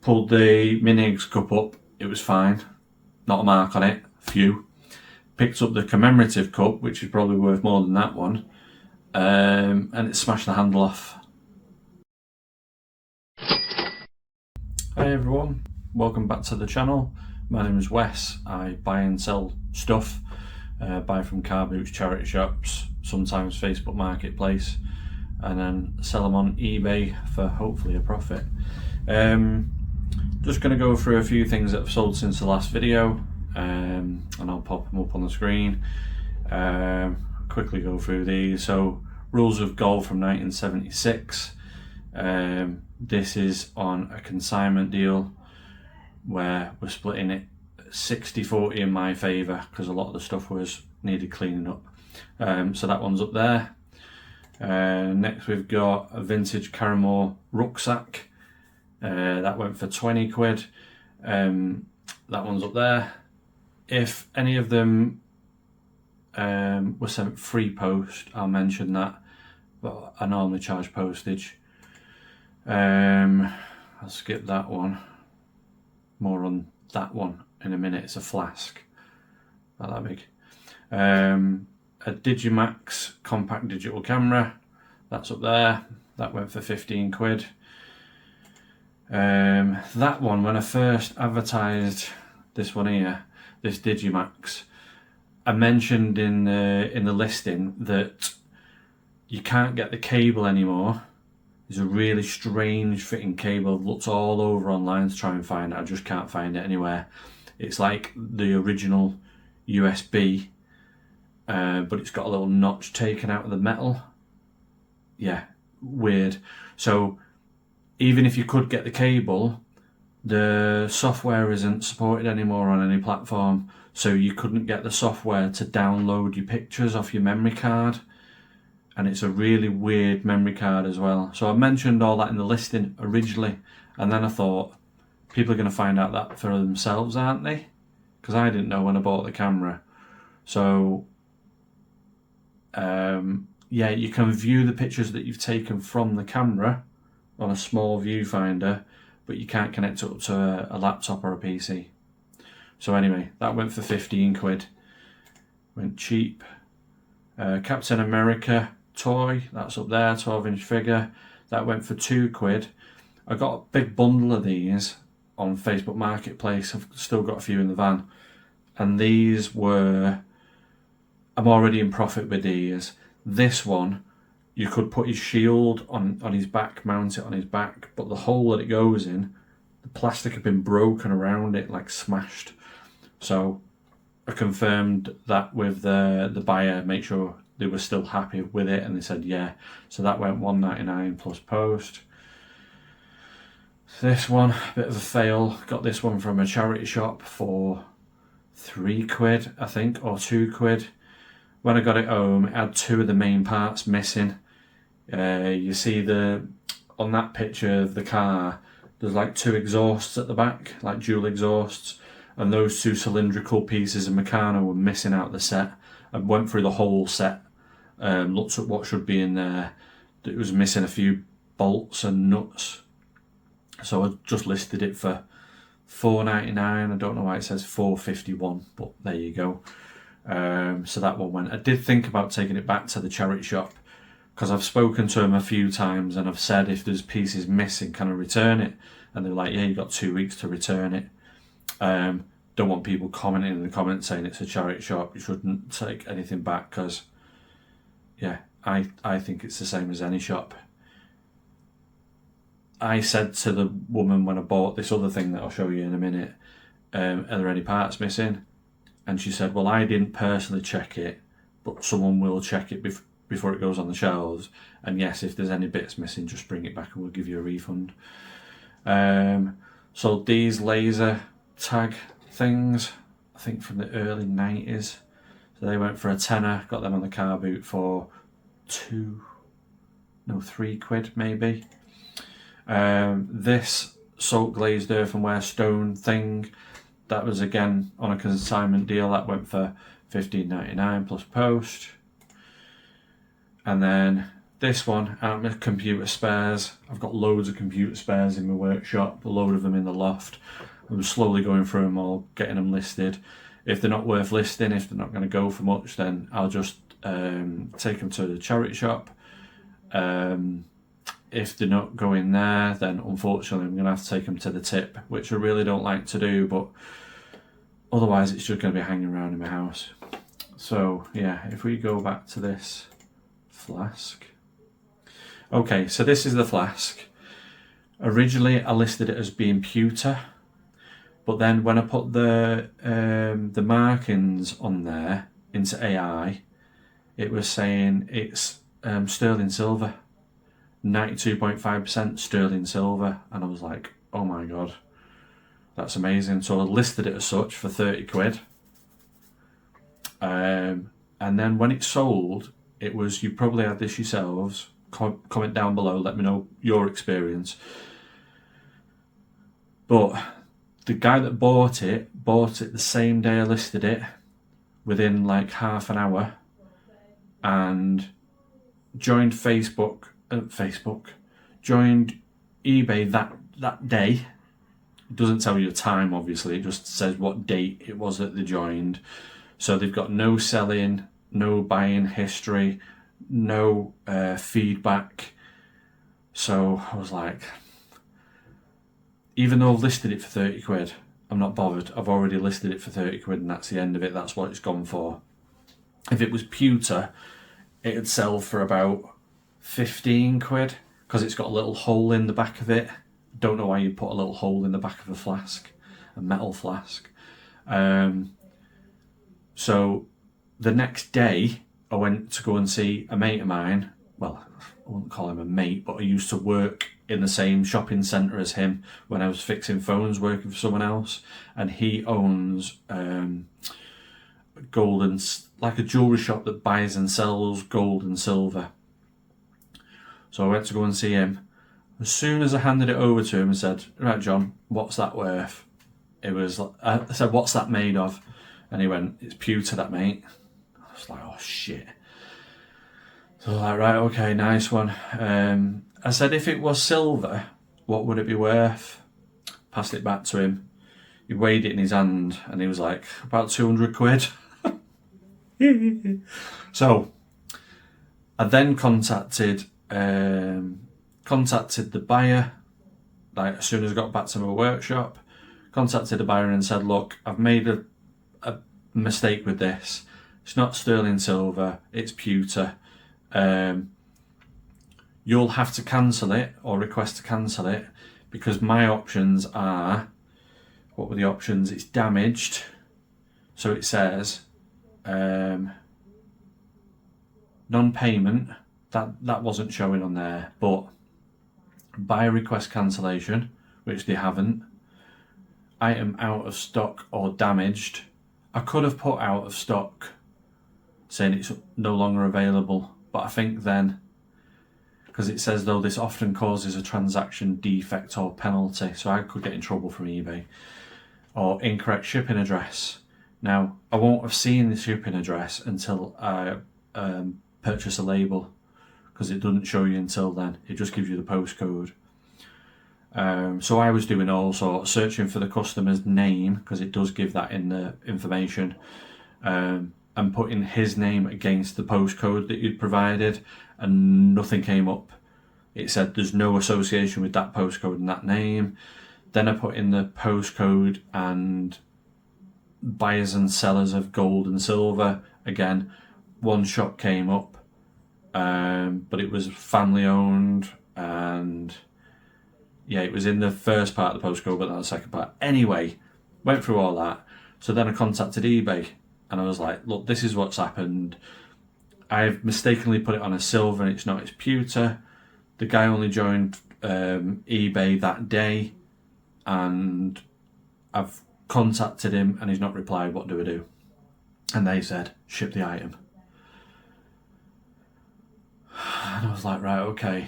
pulled the Mini cup up, it was fine, not a mark on it, few. Picked up the commemorative cup, which is probably worth more than that one, and it smashed the handle off. Hi everyone, welcome back to the channel. My name is Wes. I buy and sell stuff, buy from car boots, charity shops, sometimes Facebook Marketplace, and then sell them on eBay for hopefully a profit. Just going to go through a few things that I've sold since the last video, and I'll pop them up on the screen. Quickly go through these. So, Rules of Golf from 1976. This is on a consignment deal where we're splitting it 60-40 in my favour because a lot of the stuff was needed cleaning up. So that one's up there. Next we've got a vintage Caramore rucksack. That went for 20 quid. That one's up there. If any of them were sent free post, I'll mention that, but I normally charge postage. I'll skip that one. More on that one in a minute. It's a flask, not that big. A Digimax compact digital camera, that's up there. That went for 15 quid. That one, when I first advertised this one here, this Digimax, I mentioned in the listing that you can't get the cable anymore. It's a really strange fitting cable. I've looked all over online to try and find it. I just can't find it anywhere. It's like the original USB, but it's got a little notch taken out of the metal. Yeah, weird. So even if you could get the cable, the software isn't supported anymore on any platform, so you couldn't get the software to download your pictures off your memory card, and it's a really weird memory card as well. So I mentioned all that in the listing originally, and then I thought people are going to find out that for themselves, aren't they? Because I didn't know when I bought the camera. So yeah, you can view the pictures that you've taken from the camera on a small viewfinder, but you can't connect it up to a laptop or a PC. So anyway, that went for 15 quid. Went cheap. Captain America toy, that's up there, 12-inch figure. That went for 2 quid. I got a big bundle of these on Facebook Marketplace. I've still got a few in the van. And these were, I'm already in profit with these. This one, you could put his shield on his back, mount it on his back, but the hole that it goes in, the plastic had been broken around it, like smashed. So I confirmed that with the buyer, make sure they were still happy with it, and they said yeah. So that went $1.99 plus post. This one, a bit of a fail. Got this one from a charity shop for 3 quid, I think, or 2 quid. When I got it home, it had 2 of the main parts missing. You see on that picture of the car, there's like 2 exhausts at the back, like dual exhausts, and those 2 cylindrical pieces of Meccano were missing out the set. I went through the whole set, looked at what should be in there. It was missing a few bolts and nuts, so I just listed it for $4.99. I don't know why it says $4.51, but there you go. So that one went. I did think about taking it back to the charity shop, because I've spoken to them a few times and I've said if there's pieces missing, can I return it? And they're like, yeah, you've got 2 weeks to return it. Don't want people commenting in the comments saying it's a charity shop, you shouldn't take anything back, because yeah, I think it's the same as any shop. I said to the woman when I bought this other thing that I'll show you in a minute, are there any parts missing? And she said, well, I didn't personally check it, but someone will check it before it goes on the shelves, and yes, if there's any bits missing, just bring it back and we'll give you a refund. So these laser tag things, I think from the early 90s, so they went for a tenner. Got them on the car boot for 3 quid maybe. This salt glazed earthenware stone thing, that was again on a consignment deal. That went for $15.99 plus post. And then this one out of my computer spares. I've got loads of computer spares in my workshop, a load of them in the loft. I'm slowly going through them all, getting them listed. If they're not worth listing, if they're not going to go for much, then I'll just take them to the charity shop. If they're not going there, then unfortunately I'm going to have to take them to the tip, which I really don't like to do, but otherwise it's just going to be hanging around in my house. So yeah, if we go back to this flask. Okay, so this is the flask. Originally I listed it as being pewter, but then when I put the markings on there into AI, it was saying it's sterling silver, 92.5% sterling silver, and I was like, oh my god, that's amazing. So I listed it as such for 30 quid. And then when it sold, it was, you probably had this yourselves, comment down below, let me know your experience. But the guy that bought it the same day I listed it, within like half an hour, and joined joined eBay that day. It doesn't tell you the time, obviously, it just says what date it was that they joined. So they've got no selling, no buying history, no feedback. So I was like, even though I've listed it for 30 quid, I'm not bothered. I've already listed it for 30 quid and that's the end of it. That's what it's gone for. If it was pewter, it'd sell for about 15 quid because it's got a little hole in the back of it. Don't know why you put a little hole in the back of a flask, a metal flask. So the next day I went to go and see a mate of mine. Well, I wouldn't call him a mate, but I used to work in the same shopping centre as him when I was fixing phones, working for someone else. And he owns gold and, like a jewellery shop that buys and sells gold and silver. So I went to go and see him. As soon as I handed it over to him and said, right John, what's that worth? It was, I said, what's that made of? And he went, it's pewter, that, mate. I was like, oh shit. So I was like, right, okay, nice one. I said, if it was silver, what would it be worth? Passed it back to him. He weighed it in his hand and he was like, about 200 quid. So I then contacted the buyer, like as soon as I got back to my workshop, contacted the buyer and said, look, I've made a mistake with this. It's not sterling silver, it's pewter. You'll have to cancel it or request to cancel it because my options are, what were the options? It's damaged. So it says non-payment, that wasn't showing on there, but buyer request cancellation, which they haven't. Item out of stock or damaged. I could have put out of stock saying it's no longer available, but I think then, because it says though this often causes a transaction defect or penalty, so I could get in trouble from eBay. Or incorrect shipping address. Now I won't have seen the shipping address until I purchase a label, because it doesn't show you until then, it just gives you the postcode. So I was doing all sorts, searching for the customer's name, because it does give that in the information, and putting his name against the postcode that you'd provided, and nothing came up. It said there's no association with that postcode and that name. Then I put in the postcode and buyers and sellers of gold and silver. Again, one shop came up, but it was family owned, and yeah, it was in the first part of the postcode, but not the second part. Anyway, went through all that. So then I contacted eBay and I was like, look, this is what's happened. I've mistakenly put it on a silver and it's not, it's pewter. The guy only joined eBay that day and I've contacted him and he's not replied. What do I do? And they said, ship the item. And I was like, right, okay.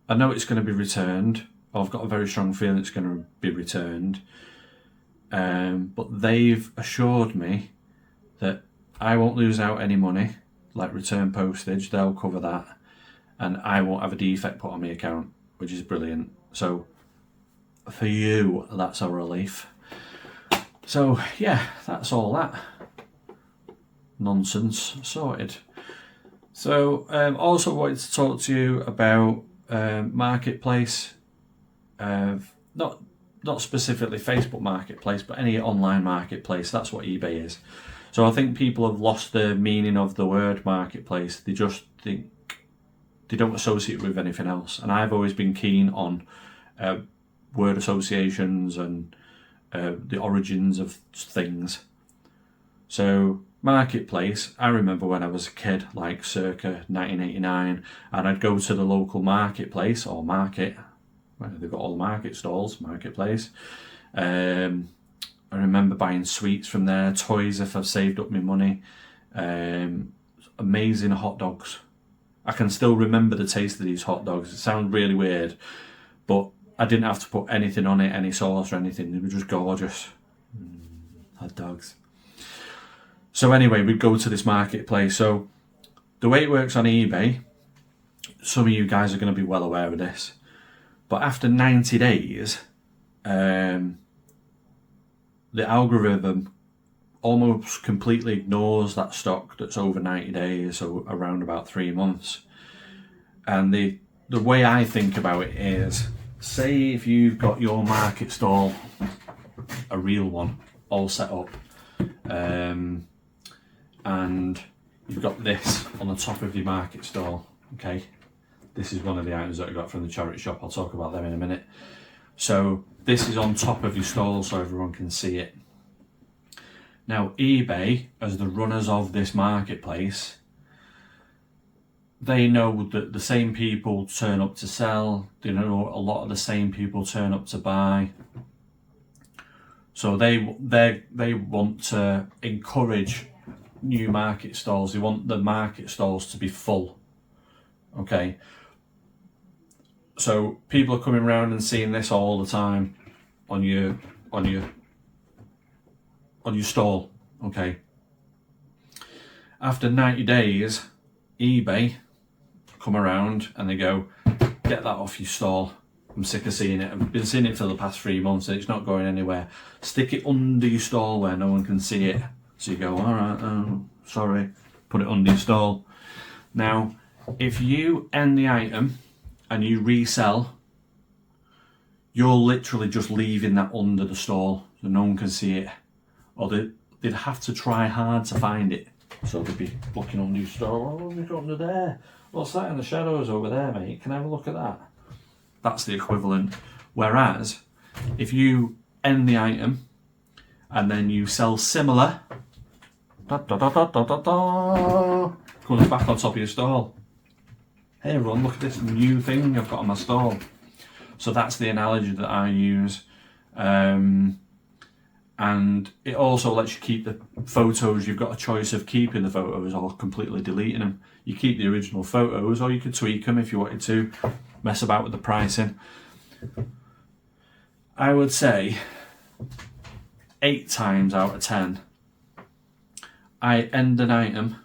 I know it's going to be returned. I've got a very strong feeling it's going to be returned. But they've assured me that I won't lose out any money, like return postage, they'll cover that. and I won't have a defect put on my account, which is brilliant. So for you, that's a relief. So yeah, that's all that nonsense sorted. So also wanted to talk to you about marketplace, not specifically Facebook Marketplace, but any online marketplace. That's what eBay is. So I think people have lost the meaning of the word marketplace. They just think, they don't associate it with anything else. And I've always been keen on word associations and the origins of things. So marketplace, I remember when I was a kid, like circa 1989, and I'd go to the local marketplace or market, where they've got all the market stalls, marketplace. I remember buying sweets from there, toys if I've saved up my money, amazing hot dogs. I can still remember the taste of these hot dogs. It sounds really weird, but I didn't have to put anything on it, any sauce or anything. They were just gorgeous. Hot dogs. So anyway, we'd go to this marketplace. So the way it works on eBay, some of you guys are going to be well aware of this, but after 90 days, the algorithm almost completely ignores that stock that's over 90 days, so around about 3 months. And the way I think about it is, say if you've got your market stall, a real one, all set up, and you've got this on the top of your market stall, okay? This is one of the items that I got from the charity shop. I'll talk about them in a minute. So this is on top of your stall so everyone can see it. Now eBay, as the runners of this marketplace, they know that the same people turn up to sell. They know a lot of the same people turn up to buy. So they want to encourage new market stalls. They want the market stalls to be full. Okay. So people are coming around and seeing this all the time on your stall. Okay. After 90 days, eBay come around and they go, get that off your stall. I'm sick of seeing it. I've been seeing it for the past 3 months and it's not going anywhere. Stick it under your stall where no one can see it. So you go, all right, oh, sorry, put it under your stall. Now, if you end the item and you resell, you're literally just leaving that under the stall so no one can see it. Or they'd have to try hard to find it. So they'd be looking under your stall. Oh, we've got under there. What's that in the shadows over there, mate? Can I have a look at that? That's the equivalent. Whereas, if you end the item and then you sell similar, comes back on top of your stall. Hey everyone, look at this new thing I've got on my stall. So that's the analogy that I use. And it also lets you keep the photos. You've got a choice of keeping the photos or completely deleting them. You keep the original photos, or you could tweak them if you wanted to, mess about with the pricing. I would say 8 times out of 10, I end an item,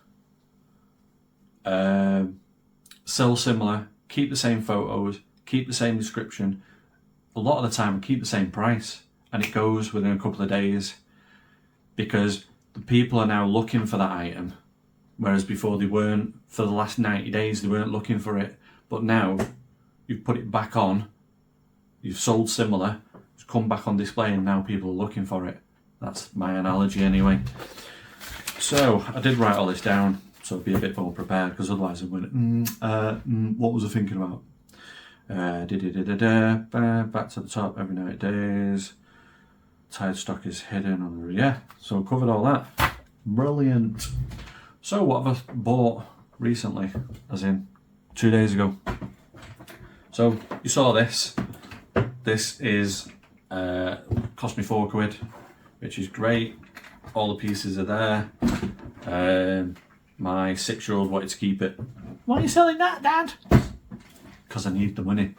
sell similar, keep the same photos, keep the same description. A lot of the time I keep the same price, and it goes within a couple of days, because the people are now looking for that item, whereas before they weren't. For the last 90 days they weren't looking for it, but now you've put it back on, you've sold similar, it's come back on display, and now people are looking for it. That's my analogy anyway. So I did write all this down so I'd be a bit more prepared, because otherwise I'm going, what was I thinking about? Back to the top every 90 days. Tied stock is hidden on the, yeah, so covered all that. Brilliant. So what have I bought recently, as in 2 days ago? So you saw this. This is cost me £4, which is great. All the pieces are there. My 6-year-old wanted to keep it. Why are you selling that, Dad? Because I need the money.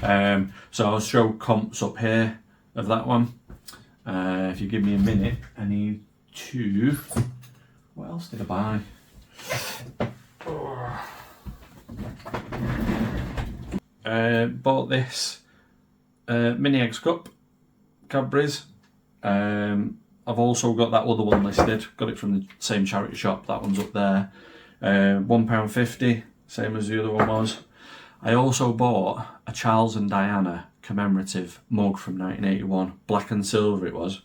So I'll show comps up here of that one. If you give me a minute, I need to... What else did I buy? Bought this mini eggs cup, Cadbury's. I've also got that other one listed, got it from the same charity shop, that one's up there. £1.50, same as the other one was. I also bought a Charles and Diana commemorative mug from 1981, black and silver it was.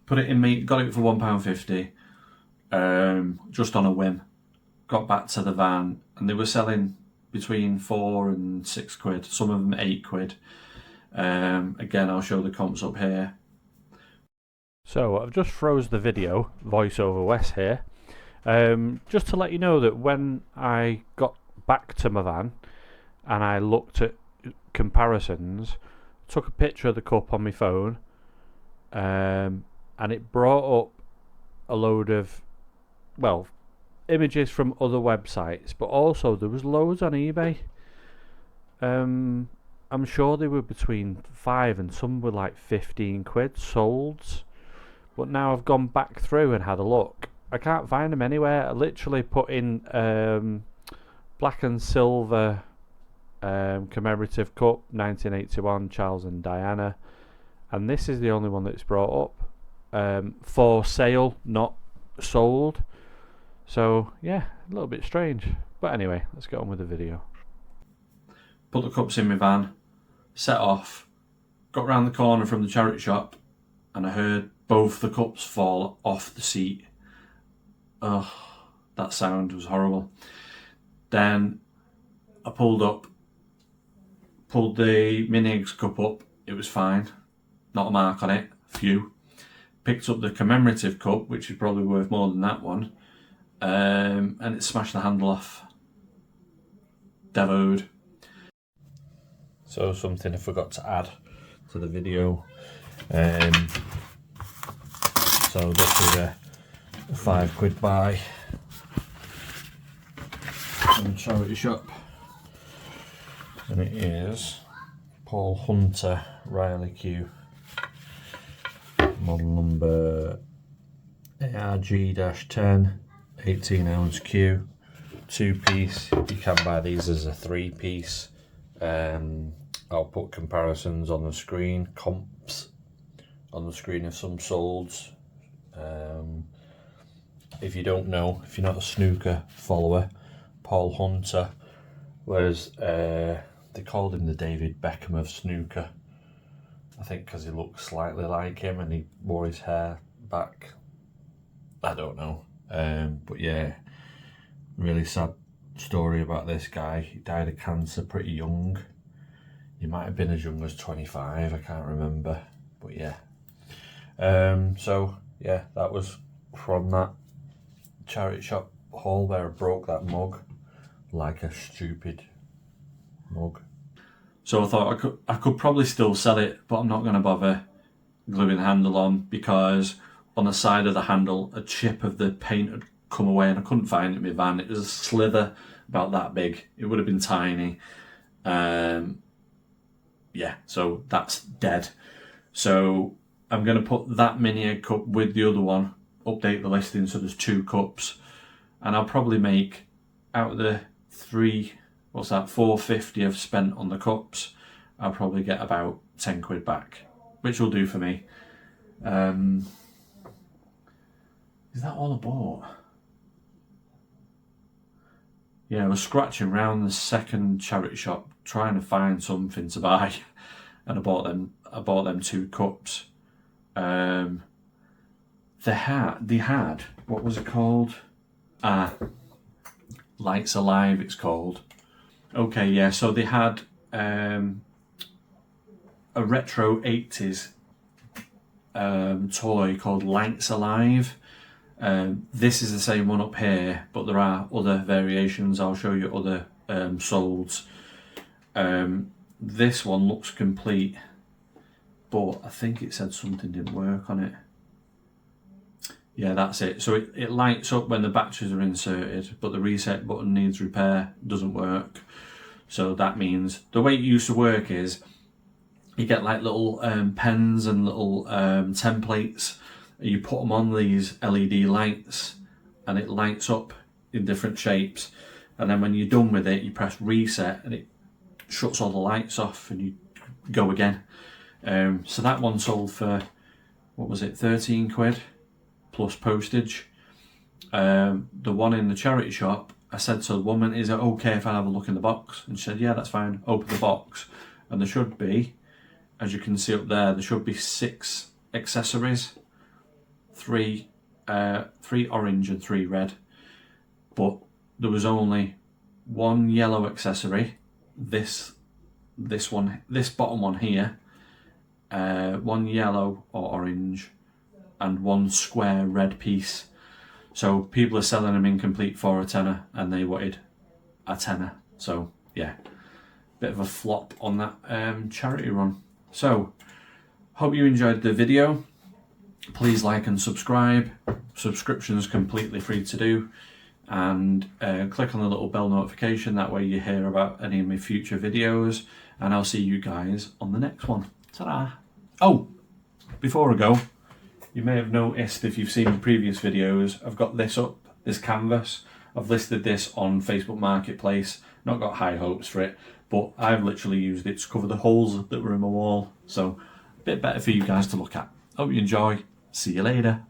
Put it in me, got it for £1.50, just on a whim. Got back to the van and they were selling between £4 and £6, some of them £8. Again, I'll show the comps up here. So I've just froze the video, voiceover Wes here, just to let you know that when I got back to my van and I looked at comparisons, took a picture of the cup on my phone, and it brought up a load of, well, images from other websites, but also there was loads on eBay. I'm sure they were between £5 and some were like £15 sold. But now I've gone back through and had a look. I can't find them anywhere. I literally put in black and silver commemorative cup 1981 Charles and Diana, and this is the only one that's brought up. For sale, not sold. So yeah, a little bit strange. But anyway, let's get on with the video. Put the cups in my van, set off, got round the corner from the charity shop, and I heard both the cups fall off the seat. Ugh, that sound was horrible. Then I pulled up, pulled the mini eggs cup up, it was fine, not a mark on it, few. Picked up the commemorative cup, which is probably worth more than that one, and it smashed the handle off. Devoed. So something I forgot to add to the video. So this is a £5 buy from the charity shop, and it is Paul Hunter Riley Q, model number ARG-10, 18oz Q, 2-piece. You can buy these as a 3-piece. I'll put comparisons on the screen, comps on the screen of some solds. If you don't know, if you're not a snooker follower, Paul Hunter was, they called him the David Beckham of snooker. I think because he looked slightly like him and he wore his hair back. I don't know. But yeah, really sad story about this guy. He died of cancer pretty young. He might have been as young as 25, I can't remember. But yeah. So yeah, that was from that charity shop haul where I broke that mug like a stupid mug. So I thought I could probably still sell it, but I'm not going to bother gluing the handle on, because on the side of the handle a chip of the paint had come away and I couldn't find it in my van. It was a slither about that big. It would have been tiny. Yeah, so that's dead. So I'm going to put that mini egg cup with the other one, update the listing so there's 2 cups, and I'll probably make, out of the £4.50 I've spent on the cups, I'll probably get about £10 back, which will do for me. Is that all I bought? Yeah, I was scratching around the second charity shop trying to find something to buy, and I bought them 2 cups. They had what was it called? Lights Alive it's called. Okay, yeah, so they had a retro 80s toy called Lights Alive. This is the same one up here, but there are other variations. I'll show you other solds. This one looks complete, but I think it said something didn't work on it. Yeah, that's it. So it lights up when the batteries are inserted, but the reset button needs repair, doesn't work. So that means the way it used to work is you get like little pens and little templates. You put them on these LED lights and it lights up in different shapes, and then when you're done with it, you press reset and it shuts all the lights off and you go again. So that one sold for, what was it, 13 quid plus postage. The one in the charity shop, I said to the woman, is it okay if I have a look in the box? And she said, yeah, that's fine. Open the box, and there should be, as you can see up there, there should be 6 accessories, 3 orange and 3 red, but there was only 1 yellow accessory, this bottom one here, 1 yellow or orange, and 1 square red piece. So people are selling them incomplete for a tenner, and they wanted a tenner. So yeah, bit of a flop on that charity run. So hope you enjoyed the video. Please like and subscribe. Subscription is completely free to do, and click on the little bell notification, that way you hear about any of my future videos, and I'll see you guys on the next one. Ta-da! Oh, before I go, you may have noticed, if you've seen the previous videos, I've got this up, this canvas. I've listed this on Facebook Marketplace. Not got high hopes for it, but I've literally used it to cover the holes that were in my wall. So a bit better for you guys to look at. Hope you enjoy. See you later.